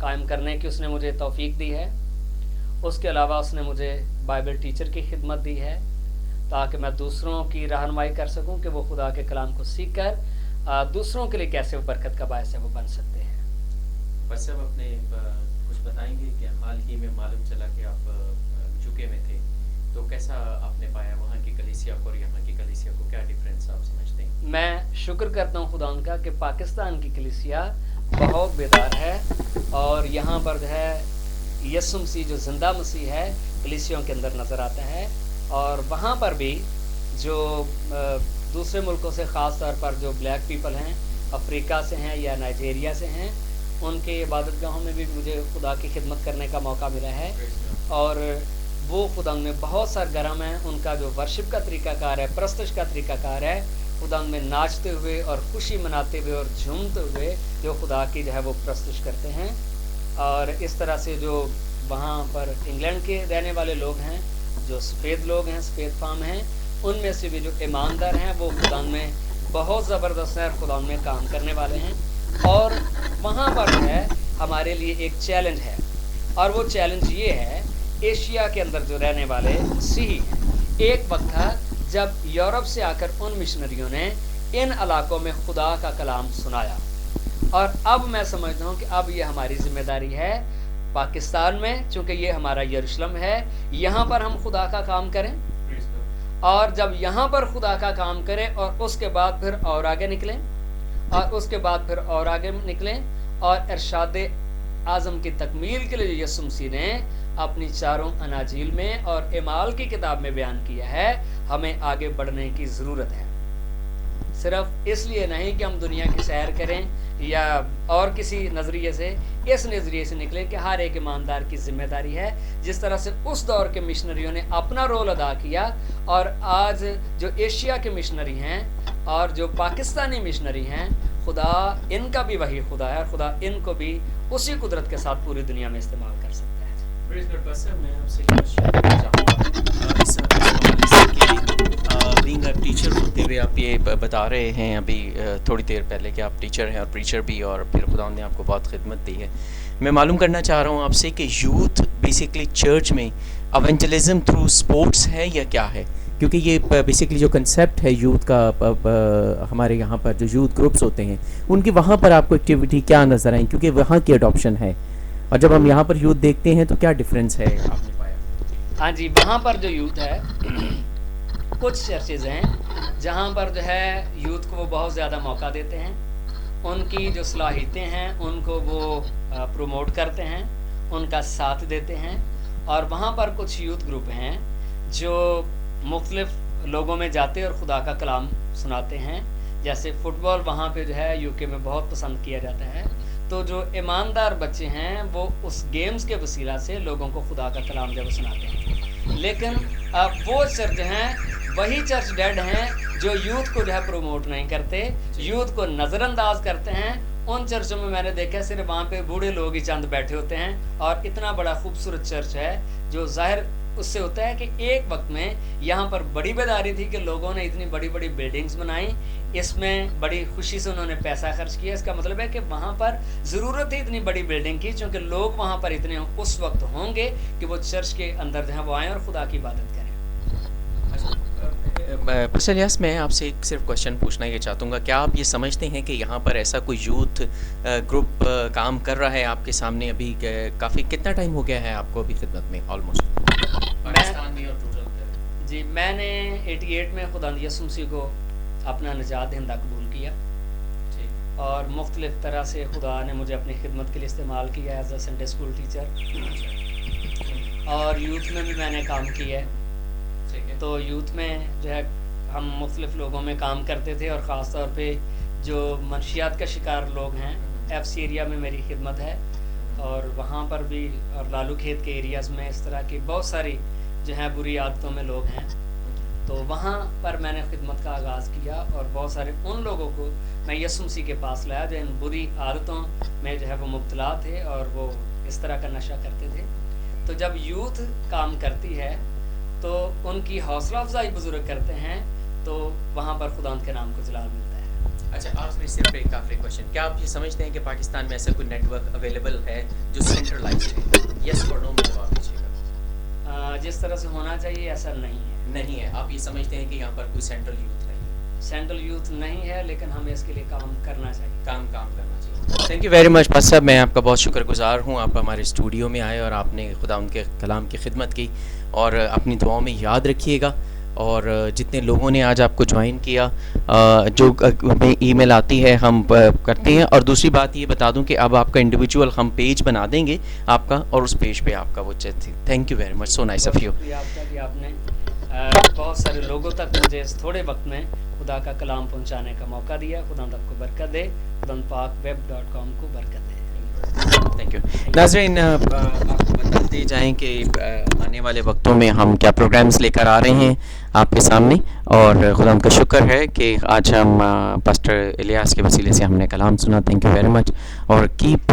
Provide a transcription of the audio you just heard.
قائم کرنے کی اس نے مجھے توفیق دی ہے. اس کے علاوہ اس نے مجھے بائبل ٹیچر کی خدمت دی ہے تاکہ میں دوسروں کی رہنمائی کر سکوں کہ وہ خدا کے کلام کو سیکھ کر دوسروں کے لیے کیسے وہ برکت کا باعث ہے وہ بن سکتے ہیں. بس صاحب اپنے کچھ بتائیں گے کہ حال ہی میں معلوم چلا کہ آپ یوکے میں تھے, تو کیسا آپ نے پایا وہاں کی کلیسیا کو اور یہاں کی کلیسیا کو, کیا ڈفرینس آپ سمجھتے ہیں؟ میں شکر کرتا ہوں خدا ان کا کہ پاکستان کی کلیسیا بہت بیدار ہے اور یہاں پر جو ہے یسوع مسیح جو زندہ مسیح ہے کلیسیوں کے اندر نظر آتا ہے. اور وہاں پر بھی جو دوسرے ملکوں سے خاص طور پر جو بلیک پیپل ہیں, افریقہ سے ہیں یا نائجیریا سے ہیں, ان کے عبادت گاہوں میں بھی مجھے خدا کی خدمت کرنے کا موقع ملا ہے اور وہ خدا میں بہت سرگرم ہیں. ان کا جو ورشپ کا طریقہ کار ہے, پرستش کا طریقہ کار ہے, خدا میں ناچتے ہوئے اور خوشی مناتے ہوئے اور جھومتے ہوئے جو خدا کی جو ہے وہ پرستش کرتے ہیں. اور اس طرح سے جو وہاں پر انگلینڈ کے رہنے والے لوگ ہیں, جو سفید لوگ ہیں, سفید فام ہیں, ان میں سے بھی جو ایماندار ہیں وہ خدا میں بہت زبردست ہیں, خدا میں کام کرنے والے ہیں. اور وہاں پر جو ہے ہمارے لیے ایک چیلنج ہے اور وہ چیلنج یہ ہے, ایشیا کے اندر جو رہنے والے مسیحی ہیں, ایک وقت تھا جب یورپ سے آ کر ان مشنریوں نے ان علاقوں میں خدا کا کلام سنایا اور اب میں سمجھتا ہوں کہ اب یہ ہماری ذمہ داری ہے پاکستان میں, چونکہ یہ ہمارا یروشلم ہے, یہاں پر ہم خدا کا کام کریں اور جب یہاں پر خدا کا کام کریں اور اس کے بعد پھر اور آگے نکلیں اور اس کے بعد پھر اور آگے نکلیں اور ارشاد اعظم کی تکمیل کے لیے یسوع مسیح نے اپنی چاروں اناجیل میں اور اعمال کی کتاب میں بیان کیا ہے, ہمیں آگے بڑھنے کی ضرورت ہے. صرف اس لیے نہیں کہ ہم دنیا کی سیر کریں یا اور کسی نظریے سے, اس نظریے سے نکلیں کہ ہر ایک ایماندار کی ذمہ داری ہے جس طرح سے اس دور کے مشنریوں نے اپنا رول ادا کیا اور آج جو ایشیا کے مشنری ہیں اور جو پاکستانی مشنری ہیں, خدا ان کا بھی وہی خدا ہے اور خدا ان کو بھی اسی قدرت کے ساتھ پوری دنیا میں استعمال کر سکتا ہے. میں آپ سے اس حوالے سے کہ بینگ اے ٹیچر ہوتے ہوئے آپ یہ بتا رہے ہیں ابھی تھوڑی دیر پہلے کہ آپ ٹیچر ہیں اور پریچر بھی, اور پھر خدا نے آپ کو بہت خدمت دی ہے. میں معلوم کرنا چاہ رہا ہوں آپ سے کہ یوتھ بیسکلی چرچ میں ایونجلزم تھرو اسپورٹس ہے یا کیا ہے؟ کیونکہ یہ بیسکلی جو کنسیپٹ ہے یوتھ کا, ہمارے یہاں پر جو یوتھ گروپس ہوتے ہیں ان کی وہاں پر آپ کو ایکٹیویٹی کیا نظر آئیں, کیونکہ وہاں کی اڈاپشن ہے, اور جب ہم یہاں پر یوتھ دیکھتے ہیں تو کیا ڈفرینس ہے آپ نے پایا؟ ہاں جی, وہاں پر جو یوتھ ہے کچھ چرچز ہیں جہاں پر جو ہے یوتھ کو وہ بہت زیادہ موقع دیتے ہیں, ان کی جو صلاحیتیں ہیں ان کو وہ پروموٹ کرتے ہیں, ان کا ساتھ دیتے ہیں. اور وہاں پر کچھ یوتھ گروپ ہیں جو مختلف لوگوں میں جاتے اور خدا کا کلام سناتے ہیں, جیسے فٹ بال وہاں پہ جو ہے یوکے میں بہت پسند کیا جاتا ہے. تو جو ایماندار بچے ہیں وہ اس گیمز کے وسیلہ سے لوگوں کو خدا کا کلام جو سناتے ہیں. لیکن اب وہ چرچ ہیں, وہی چرچ ڈیڈ ہیں جو یوتھ کو جو ہے پروموٹ نہیں کرتے, یوتھ کو نظر انداز کرتے ہیں. ان چرچوں میں نے دیکھا صرف وہاں پہ بوڑھے لوگ ہی چند بیٹھے ہوتے ہیں, اور اتنا بڑا خوبصورت چرچ ہے جو ظاہر اس سے ہوتا ہے کہ ایک وقت میں یہاں پر بڑی بیداری تھی کہ لوگوں نے اتنی بڑی بڑی بلڈنگز بنائیں, اس میں بڑی خوشی سے انہوں نے پیسہ خرچ کیا. اس کا مطلب ہے کہ وہاں پر ضرورت ہے اتنی بڑی بلڈنگ کی, چونکہ لوگ وہاں پر اتنے اس وقت ہوں گے کہ وہ چرچ کے اندر جو ہے وہ آئیں اور خدا کی عبادت کریں. پسر الیاس, میں آپ سے ایک صرف کوشچن پوچھنا یہ چاہتا ہوں, کیا آپ یہ سمجھتے ہیں کہ یہاں پر ایسا کوئی یوتھ گروپ کام کر رہا ہے آپ کے سامنے ابھی؟ کافی کتنا ٹائم ہو گیا ہے آپ کو ابھی خدمت میں آلموسٹ پاکستان میں اور ٹوٹل؟ جی, میں نے 88 میں خدا یسوع مسیح کو اپنا نجات دہندہ قبول کیا اور مختلف طرح سے خدا نے مجھے اپنی خدمت کے لیے استعمال کیا as a Sunday school teacher, اور یوتھ میں بھی میں نے کام کیا ہے. تو یوتھ میں جو ہے ہم مختلف لوگوں میں کام کرتے تھے, اور خاص طور پہ جو منشیات کا شکار لوگ ہیں, ایف سی ایریا میں میری خدمت ہے, اور وہاں پر بھی اور لالو کھیت کے ایریاز میں اس طرح کی بہت ساری جو ہیں بری عادتوں میں لوگ ہیں. تو وہاں پر میں نے خدمت کا آغاز کیا اور بہت سارے ان لوگوں کو میں یسوع مسیح کے پاس لایا جو ان بری عادتوں میں جو ہے وہ مبتلا تھے اور وہ اس طرح کا نشہ کرتے تھے. تو جب یوتھ کام کرتی ہے تو ان کی حوصلہ افزائی بزرگ کرتے ہیں, تو وہاں پر خدا کے نام کو جلال ملتا ہے. اچھا آخری صرف ایک آخری کوشچن، کیا آپ یہ سمجھتے ہیں کہ پاکستان میں ایسا کوئی نیٹ ورک اویلیبل ہے جو سینٹرلائزڈ ہے؟ یس اور نو میں جواب دیجیے گا. جس طرح سے ہونا چاہیے ایسا نہیں ہے. نہیں ہے. آپ یہ سمجھتے ہیں کہ یہاں پر کوئی سینٹرل یوتھ نہیں ہے؟ سینٹرل یوتھ نہیں ہے، لیکن ہمیں اس کے لیے کام کرنا چاہیے. کام کرنا چاہیے. تھینک یو ویری مچ پاس صاحب، میں آپ کا بہت شکر گزار ہوں. آپ ہمارے اسٹوڈیو میں آئے اور آپ نے خدا ان کے کلام کی خدمت کی، اور اپنی دعاؤں میں یاد رکھیے گا. اور جتنے لوگوں نے آج آپ کو جوائن کیا، جو ہمیں ای میل آتی ہے ہم کرتے ہیں. اور دوسری بات یہ بتا دوں کہ اب آپ کا انڈیویجول ہم پیج بنا دیں گے آپ کا، اور اس پیج پہ آپ کا وہ چیز. Thank you very much, so nice of you. شکریہ آپ کا کہ آپ نے بہت سارے لوگوں تک مجھے اس تھوڑے وقت میں خدا کا کلام پہنچانے کا موقع دیا. خدا آپ کو برکت دے، خدا پاک web.com کو برکت دے. Thank you. ناظرین، آپ کو بتاتے جائیں کہ آنے والے وقتوں میں ہم کیا پروگرامز لے کر آ رہے ہیں آپ کے سامنے، اور خدا ان کا شکر ہے کہ آج ہم پاسٹر الیاس کے وسیلے سے ہم نے کلام سنا. تھینک یو ویری مچ، اور کیپ